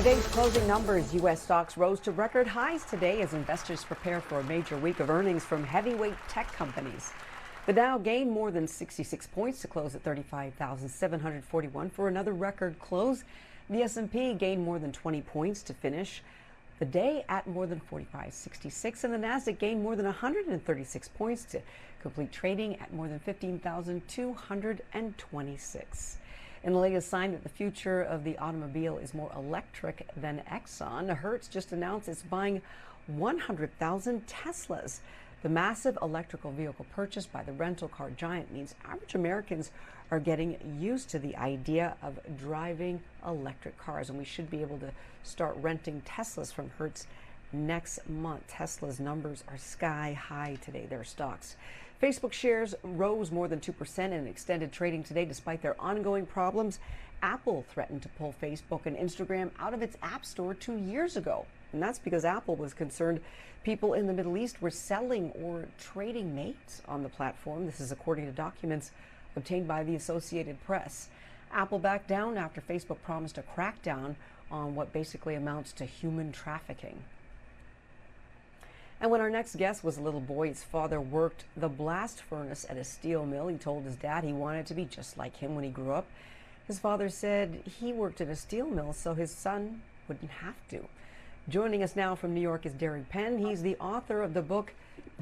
Today's closing numbers, U.S. stocks rose to record highs today as investors prepare for a major week of earnings from heavyweight tech companies. The Dow gained more than 66 points to close at 35,741 for another record close. The S&P gained more than 20 points to finish the day at more than 4566, and the Nasdaq gained more than 136 points to complete trading at more than 15,226. In the latest sign that the future of the automobile is more electric than Exxon, Hertz just announced it's buying 100,000 Teslas. The massive electrical vehicle purchase by the rental car giant means average Americans are getting used to the idea of driving electric cars, and we should be able to start renting Teslas from Hertz next month. Tesla's numbers are sky high today, their stocks. Facebook shares rose more than 2% in extended trading today despite their ongoing problems. Apple threatened to pull Facebook and Instagram out of its App Store 2 years ago. And that's because Apple was concerned people in the Middle East were selling or trading mates on the platform. This is according to documents obtained by the Associated Press. Apple backed down after Facebook promised a crackdown on what basically amounts to human trafficking. And when our next guest was a little boy, his father worked the blast furnace at a steel mill. He told his dad he wanted to be just like him when he grew up. His father said he worked at a steel mill so his son wouldn't have to. Joining us now from New York is Derek Penn. He's the author of the book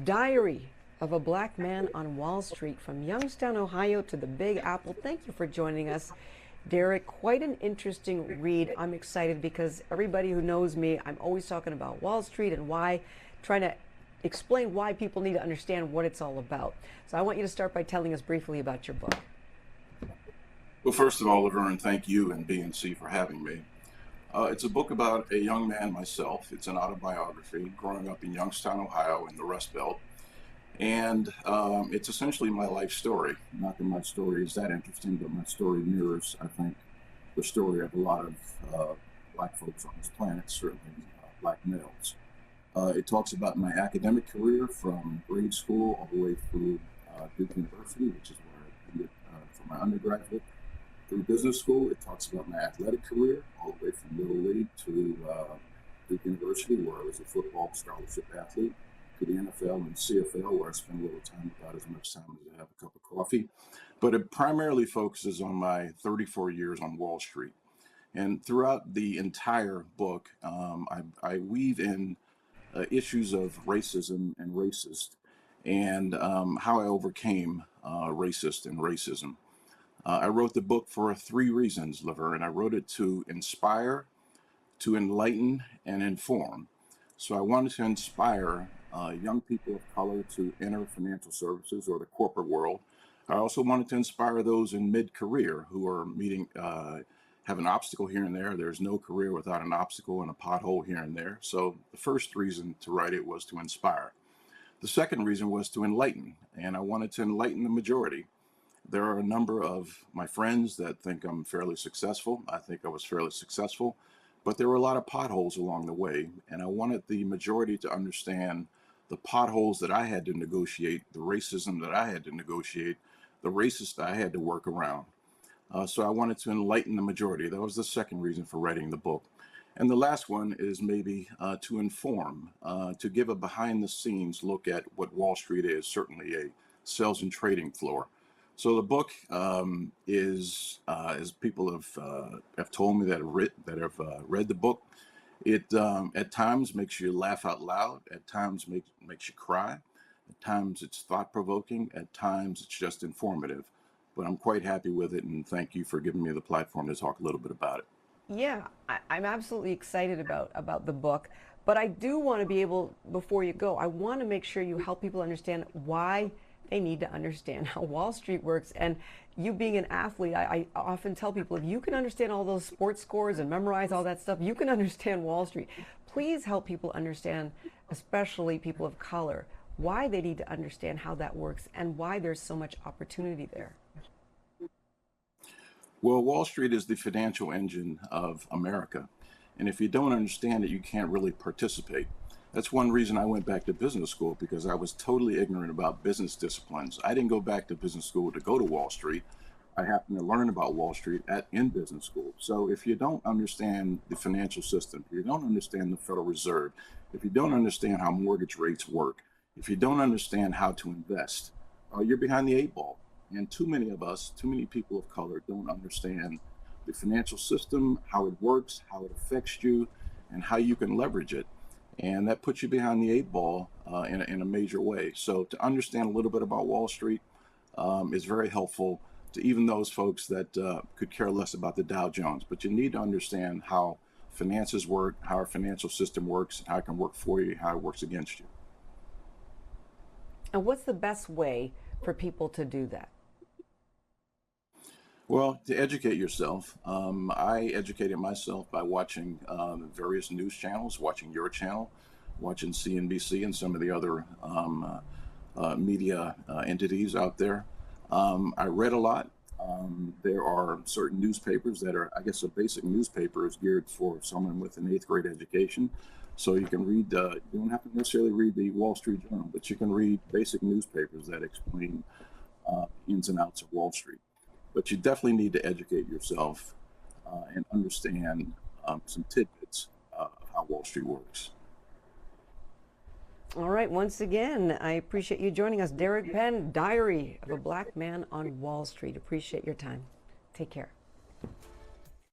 Diary of a Black Man on Wall Street, From Youngstown, Ohio to the Big Apple. Thank you for joining us, Derek. Quite an interesting read. I'm excited because everybody who knows me, I'm always talking about Wall Street and why, trying to explain why people need to understand what it's all about. So I want you to start by telling us briefly about your book. Well, first of all, Laverne, thank you and BNC for having me. It's a book about a young man myself. It's an autobiography growing up in Youngstown, Ohio in the Rust Belt. And it's essentially my life story. Not that my story is that interesting, but my story mirrors, I think, the story of a lot of black folks on this planet, certainly black males. It talks about my academic career from grade school all the way through Duke University, which is where I ended for my undergraduate. Through business school, it talks about my athletic career all the way from Little League to Duke University, where I was a football scholarship athlete, to the NFL and CFL, where I spend a little time, about as much time as I have a cup of coffee. But it primarily focuses on my 34 years on Wall Street. And throughout the entire book, I weave in issues of racism and racist, and how I overcame racist and racism. I wrote the book for 3 reasons, Laverne. I wrote it to inspire, to enlighten, and inform. So I wanted to inspire young people of color to enter financial services or the corporate world. I also wanted to inspire those in mid-career who are have an obstacle here and there. There's no career without an obstacle and a pothole here and there. So the first reason to write it was to inspire. The second reason was to enlighten, and I wanted to enlighten the majority. There are a number of my friends that think I'm fairly successful. I think I was fairly successful, but there were a lot of potholes along the way, and I wanted the majority to understand the potholes that I had to negotiate, the racism that I had to negotiate, the racist that I had to work around. So I wanted to enlighten the majority. That was the second reason for writing the book. And the last one is maybe to inform, to give a behind the scenes look at what Wall Street is, certainly a sales and trading floor. So the book is, as people have told me that have read the book, it at times makes you laugh out loud, at times makes you cry, at times it's thought-provoking, at times it's just informative. But I'm quite happy with it, and thank you for giving me the platform to talk a little bit about it. Yeah, I'm absolutely excited about the book, but I do want to be able, before you go, I want to make sure you help people understand why they need to understand how Wall Street works. And you being an athlete, I often tell people, if you can understand all those sports scores and memorize all that stuff, you can understand Wall Street. Please help people understand, especially people of color, why they need to understand how that works and why there's so much opportunity there. Well, Wall Street is the financial engine of America. And if you don't understand it, you can't really participate. That's one reason I went back to business school, because I was totally ignorant about business disciplines. I didn't go back to business school to go to Wall Street. I happened to learn about Wall Street in business school. So if you don't understand the financial system, if you don't understand the Federal Reserve, if you don't understand how mortgage rates work, if you don't understand how to invest, you're behind the eight ball. And too many of us, too many people of color don't understand the financial system, how it works, how it affects you, and how you can leverage it. And that puts you behind the eight ball in a major way. So to understand a little bit about Wall Street is very helpful to even those folks that could care less about the Dow Jones. But you need to understand how finances work, how our financial system works, and how it can work for you, how it works against you. And what's the best way for people to do that? Well, to educate yourself, I educated myself by watching various news channels, watching your channel, watching CNBC and some of the other media entities out there. I read a lot. There are certain newspapers that are, I guess, a basic newspaper is geared for someone with an eighth grade education. So you can read, you don't have to necessarily read the Wall Street Journal, but you can read basic newspapers that explain ins and outs of Wall Street. But you definitely need to educate yourself and understand some tidbits of how Wall Street works. All right, once again, I appreciate you joining us. Derek Penn, Diary of a Black Man on Wall Street. Appreciate your time. Take care.